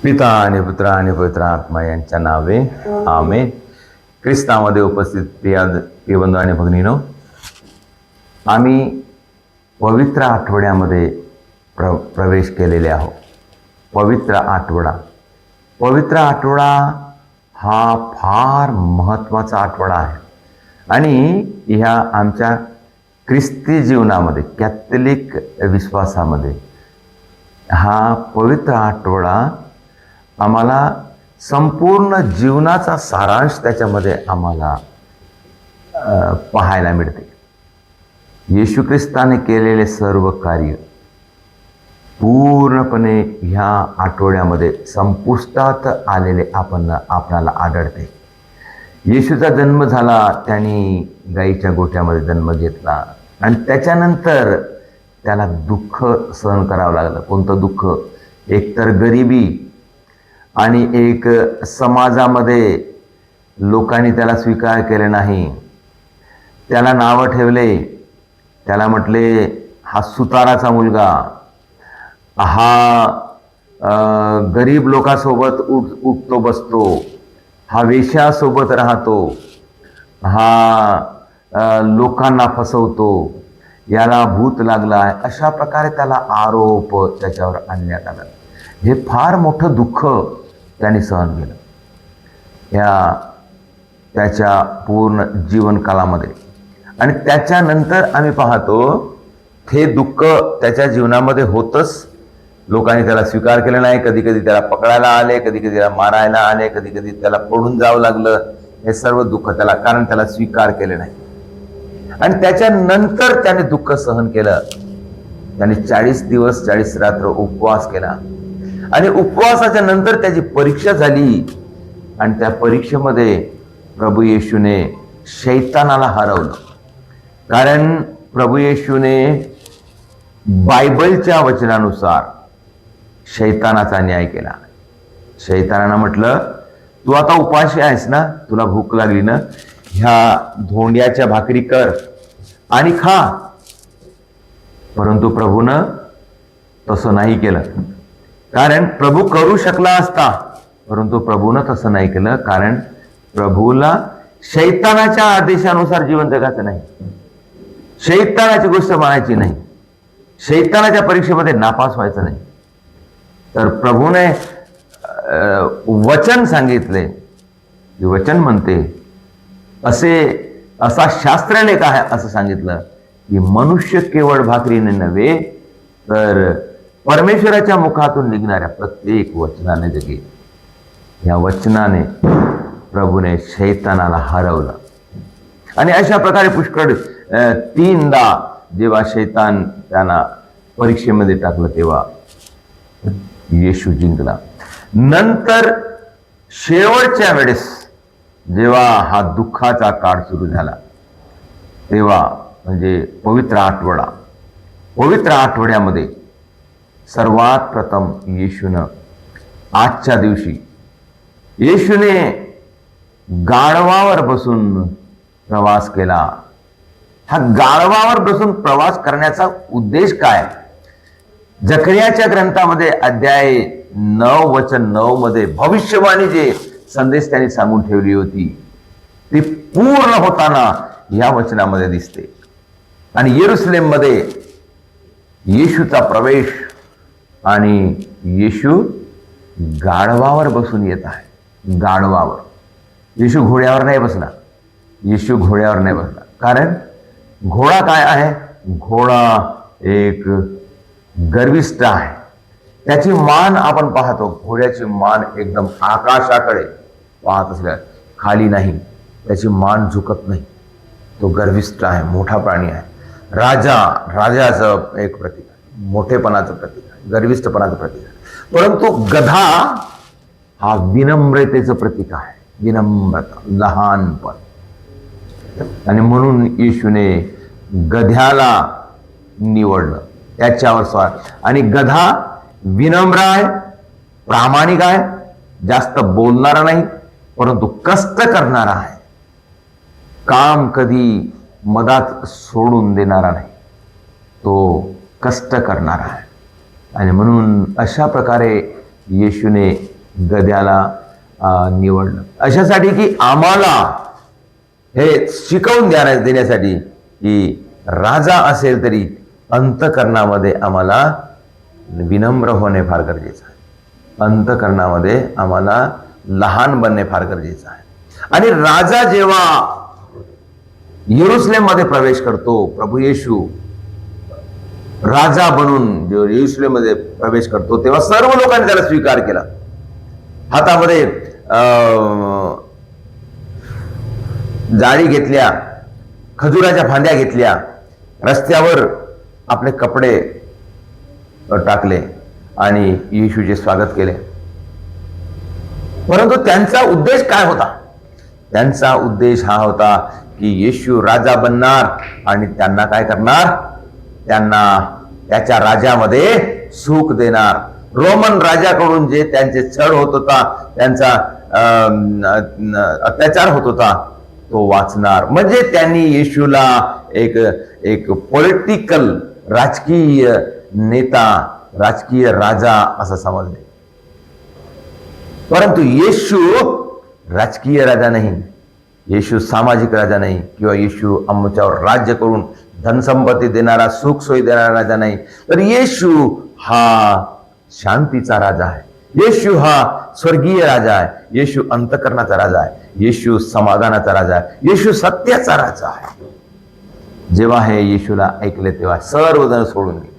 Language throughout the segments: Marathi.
पिता आणि पुत्र आणि पवित्र आत्मा यांच्या नावे आमेन. ख्रिस्तामध्ये उपस्थित प्रिय बंधू आणि भगिनीनो, आम्ही पवित्र आठवड्यामध्ये प्रवेश केलेले आहोत. पवित्र आठवडा हा फार महत्त्वाचा आठवडा आहे आणि ह्या आमच्या ख्रिस्ती जीवनामध्ये, कॅथलिक विश्वासामध्ये हा पवित्र आठवडा आम्हाला संपूर्ण जीवनाचा सारांश त्याच्यामध्ये आम्हाला पाहायला मिळते. येशू ख्रिस्ताने केलेले सर्व कार्य पूर्णपणे ह्या आठवड्यामध्ये संपुष्टात आलेले आपल्याला आढळते. येशूचा जन्म झाला, त्यांनी गाईच्या गोठ्यामध्ये जन्म घेतला आणि त्याच्यानंतर त्याला दुःख सहन करावं लागलं. कोणतं दुःख? एक तर गरिबी आणि एक समाजामध्ये लोकांनी त्याला स्वीकार केले नाही, त्याला नावं ठेवले, त्याला म्हटले हा सुताराचा मुलगा, हा गरीब लोकांसोबत उठतो बसतो, हा वेश्यासोबत राहतो, हा लोकांना फसवतो, याला भूत लागला आहे, अशा प्रकारे त्याला आरोप त्याच्यावर आणण्यात आला. हे फार मोठं दुःख त्याने सहन केलं त्याच्या पूर्ण जीवनकालामध्ये. आणि त्याच्यानंतर आम्ही पाहतो हे दुःख त्याच्या जीवनामध्ये होतच. लोकांनी त्याला स्वीकार केलं नाही, कधी कधी त्याला पकडायला आले, कधी कधी त्याला मारायला आले, कधी कधी त्याला पडून जावं लागलं. हे सर्व दुःख त्याला, कारण त्याला स्वीकार केले नाही. आणि त्याच्यानंतर त्याने दुःख सहन केलं. त्याने 40 दिवस 40 रात्र उपवास केला आणि उपवासाच्या नंतर त्याची परीक्षा झाली आणि त्या परीक्षेमध्ये प्रभू येशूने शैतानाला हरवलं. कारण प्रभू येशूने बायबलच्या वचनानुसार शैतानाचा न्याय केला. शैतानानं म्हटलं, तू आता उपाशी आहेस ना, तुला भूक लागली ना, ह्या धोंड्याच्या भाकरी कर आणि खा. परंतु प्रभूनं तसं नाही केलं. कारण प्रभू करू शकला असता, परंतु प्रभूनं तसं नाही केलं. कारण प्रभूला शैतानाच्या आदेशानुसार जीवन जगायचं नाही, शैतानाची गोष्ट मानायची नाही, शैतानाच्या परीक्षेमध्ये नापास व्हायचं नाही. तर प्रभूने वचन सांगितले, वचन म्हणते असा शास्त्रलेख आहे असं सांगितलं की मनुष्य केवळ भाकरीने नव्हे तर परमेश्वराच्या मुखातून निघणाऱ्या प्रत्येक वचनाने जगेल. या वचनाने प्रभूने शैतानाला हरवलं. आणि अशा प्रकारे पुष्कळ 3दा जेव्हा शैतान त्यांना परीक्षेमध्ये टाकलं तेव्हा येशू जिंकला. नंतर शेवटच्या वेळेस जेव्हा हा दुःखाचा काळ सुरू झाला तेव्हा, म्हणजे पवित्र आठवड्यामध्ये सर्वात प्रथम येशूनं आजच्या दिवशी येशूने गाढवावर बसून प्रवास केला. हा गाढवावर बसून प्रवास करण्याचा उद्देश काय? जकरियाच्या ग्रंथामध्ये अध्याय 9 वचन 9 मध्ये भविष्यवाणी जे संदेश त्यांनी सांगून ठेवली होती ती पूर्ण होताना या वचनामध्ये दिसते. आणि येरुशलेम मध्ये येशूचा प्रवेश आणि येशू गाढवावर बसून येत आहे. गाढवावर. येशू घोड्यावर नाही बसला. येशू घोड्यावर नाही बसला. कारण घोडा काय आहे? घोडा एक गर्विष्ठ आहे. त्याची मान आपण पाहतो, घोड्याची मान एकदम आकाशाकडे पाहत असल्या, खाली नाही. त्याची मान झुकत नाही. तो गर्विष्ठ आहे, मोठा प्राणी आहे. राजाचं एक प्रतीक आहे, मोठेपणाचं प्रतीक आहे, गर्विष्ठपणाचं प्रतीक आहे. परंतु गधा हा विनम्रतेचं प्रतीक आहे, विनम्रता, लहानपण. आणि म्हणून येशूने गध्याला निवडलं, त्याच्यावर स्वार. आणि गधा विनम्र आहे, प्रामाणिक आहे, जास्त बोलणारा नाही, परंतु कष्ट करणारा आहे. काम कधी मधात सोडून देणारा नाही, तो कष्ट करणारा आहे. आणि म्हणून अशा प्रकारे येशूने गध्याला निवडलं, अशासाठी की आम्हाला हे शिकवून देण्यासाठी की राजा असेल तरी अंतःकरणामध्ये आम्हाला विनम्र होणे फार गरजेचं आहे, अंतःकरणामध्ये आम्हाला लहान बनणे फार गरजेचं आहे. आणि राजा जेव्हा यरुशलेम मध्ये प्रवेश करतो, प्रभू येशू राजा बनून जेव्हा यरुशलेम मध्ये प्रवेश करतो, तेव्हा सर्व लोकांनी त्याला स्वीकार केला. हातामध्ये जाळी घेतल्या, खजुराच्या फांद्या घेतल्या, रस्त्यावर आपले कपडे टाकले आणि येशूचे स्वागत केले. परंतु त्यांचा उद्देश काय होता? त्यांचा उद्देश हा होता की येशू राजा बनणार आणि त्यांना काय करणार? त्यांना त्याच्या राज्यामध्ये सुख देणार. रोमन राजाकडून जे त्यांचे छळ होत होता, त्यांचा अत्याचार होत होता, तो वाचणार. म्हणजे त्यांनी येशूला एक पॉलिटिकल राजकीय नेता, राजकीय राजा असं समजले. परंतु येशू राजकीय राजा नाही, येशू सामाजिक राजा नाही, किंवा येशू आमच्यावर राज्य करून धनसंपत्ती देणारा, सुख सोयी देणारा राजा नाही, तर येशू हा शांतीचा राजा आहे. येशू हा स्वर्गीय राजा आहे. येशू अंतःकरणाचा राजा आहे. येशू समाधानाचा राजा आहे. येशू सत्याचा राजा आहे. जेव्हा हे येशूला ऐकले तेव्हा सर्वजण सोडून गेले.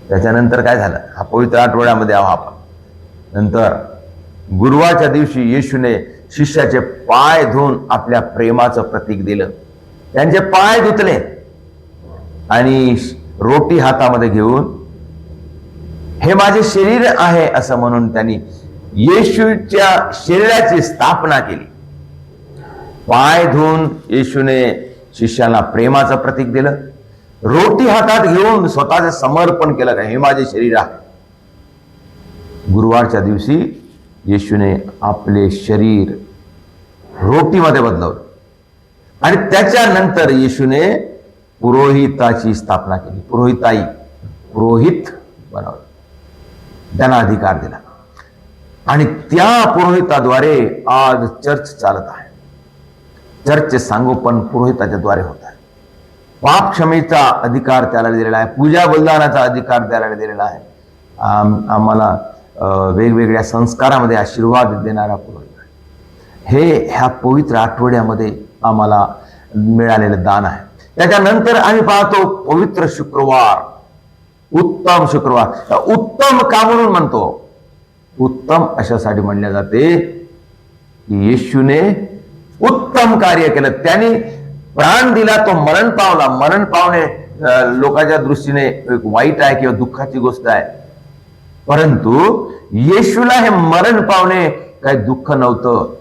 त्याच्यानंतर काय झालं? हा पवित्र आठवड्यामध्ये आहो आपण. नंतर गुरुवारच्या दिवशी येशूने शिष्याचे पाय धुवून आपल्या प्रेमाचं प्रतीक दिलं. त्यांचे पाय धुतले आणि रोटी हातामध्ये घेऊन हे माझे शरीर आहे असं म्हणून त्यांनी येशूच्या शरीराची स्थापना केली. पाय धुवून येशूने शिष्याला प्रेमाचं प्रतीक दिलं. रोटी हातात घेऊन स्वतःचं समर्पण केलं का हे माझे शरीर आहे. गुरुवारच्या दिवशी येशूने आपले शरीर रोटीमध्ये बदलवलं आणि त्याच्यानंतर येशूने पुरोहिताची स्थापना केली. पुरोहित बनवलं, त्यांना अधिकार दिला आणि त्या पुरोहिताद्वारे आज चर्च चालत आहे. चर्चचे सांगोपन पुरोहिताच्या द्वारे होत आहे. पाप क्षमेचा अधिकार त्याला दिलेला आहे. पूजा बलिदानाचा अधिकार त्याला दिलेला आहे. आम्हाला वेगवेगळ्या संस्कारामध्ये आशीर्वाद देणारा पुरोहित आहे. ह्या पवित्र आठवड्यामध्ये आम्हाला मिळालेलं दान आहे. त्याच्यानंतर आम्ही पाहतो पवित्र शुक्रवार, उत्तम शुक्रवार. उत्तम का म्हणून म्हणतो? उत्तम अशासाठी म्हणले जाते की येशूने उत्तम कार्य केलं. त्यांनी प्राण दिला, तो मरण पावला. मरण पावणे लोकांच्या दृष्टीने एक वाईट आहे किंवा दुःखाची गोष्ट आहे, परंतु येशूला हे मरण पावणे काही दुःख नव्हतं.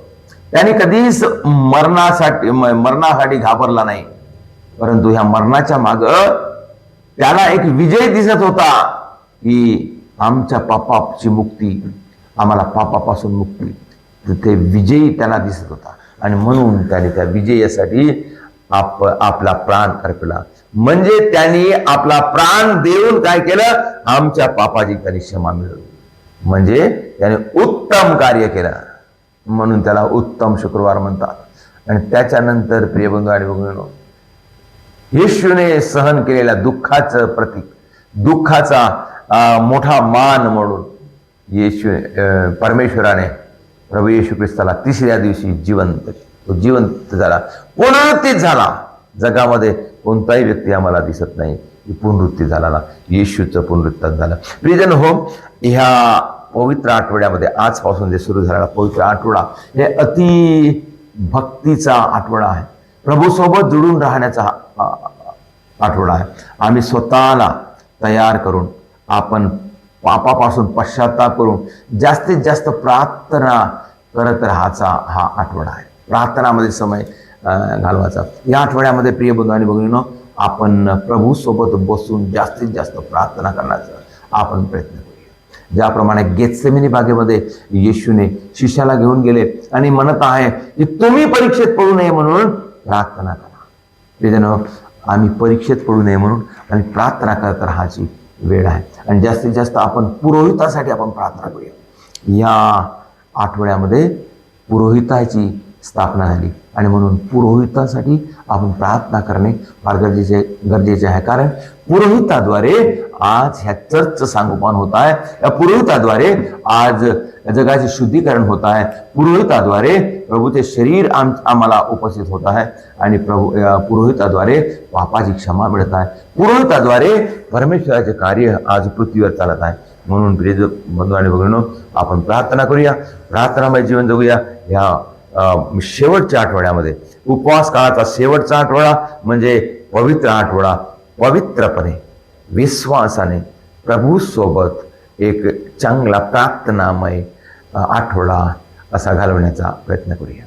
त्याने कधीच मरणासाठी घाबरला नाही, परंतु ह्या मरणाच्या माग त्याला एक विजय दिसत होता की आमच्या पापाची मुक्ती, आम्हाला पापापासून मुक्ती, ते विजयी त्याला दिसत होता आणि म्हणून त्याने त्या विजयासाठी आपला प्राण अर्पला. म्हणजे त्यांनी आपला प्राण देऊन काय केलं? आमच्या पापाची त्यांनी क्षमा मिळवली. म्हणजे त्याने उत्तम कार्य केलं, म्हणून त्याला उत्तम शुक्रवार म्हणतात. आणि त्याच्यानंतर प्रियबंधू आणि भगिनींनो, येशूने सहन केलेल्या दुःखाचं प्रतीक, दुःखाचा मोठा मान म्हणून परमेश्वराने प्रभू येशू ख्रिस्ताला तिसऱ्या दिवशी जिवंत झाला, पुनरुत्थित झाला. जगामध्ये कोणताही व्यक्ती आम्हाला दिसत नाही की पुनरुत्थित झाला. येशूचं पुनरुत्थान झालं. प्रियजन हो, ह्या पवित्र आठवड्यामध्ये आजपासून जे सुरू झालेला पवित्र आठवडा हे अति भक्तीचा आठवडा आहे. प्रभूसोबत जुळून राहण्याचा आठवडा आहे. आम्ही स्वतःला तयार करून, आपण पापापासून पश्चाताप करून जास्तीत जास्त प्रार्थना करत राहायचा हा आठवडा आहे. प्रार्थनामध्ये समय घालवायचा. या आठवड्यामध्ये प्रिय बंधू आणि भगिनींनो, आपण प्रभू सोबत बसून जास्तीत जास्त प्रार्थना करण्याचा आपण प्रयत्न करूया. ज्याप्रमाणे गेत्सेमनी बागेमध्ये येशूने शिष्याला घेऊन गेले आणि म्हणत आहे की तुम्ही परीक्षेत पडू नये म्हणून प्रार्थना करा. प्रियजनो, आम्ही परीक्षेत पडू नये म्हणून आणि प्रार्थना करत राहायची वेळ आहे. आणि जास्तीत जास्त आपण पुरोहितासाठी आपण प्रार्थना करूया. या आठवड्यामध्ये पुरोहिताची स्थापना झाली आणि म्हणून पुरोहितासाठी आपण प्रार्थना करणे फार गरजेचे आहे. कारण पुरोहिताद्वारे आज ह्या चर्चचं सांगोपान होत आहे. या पुरोहिताद्वारे आज जगाचे शुद्धीकरण होत आहे. पुरोहिताद्वारे प्रभूचे शरीर आम्हाला उपस्थित होत आहे आणि पुरोहिताद्वारे पापाची क्षमा मिळत आहे. पुरोहिताद्वारे परमेश्वराचे कार्य आज पृथ्वीवर चालत आहे. म्हणून प्रिय बंधू आणि भगिनींनो, आपण प्रार्थना करूया, प्रार्थनामय जीवन जगूया. या शेवटच्या आठवड्यामध्ये, उपवास काळाचा शेवटचा आठवडा म्हणजे पवित्र आठवडा, पवित्रपणे विश्वासाने प्रभूसोबत एक चांगला प्रार्थनामय आठवडा असा घालवण्याचा प्रयत्न करूया.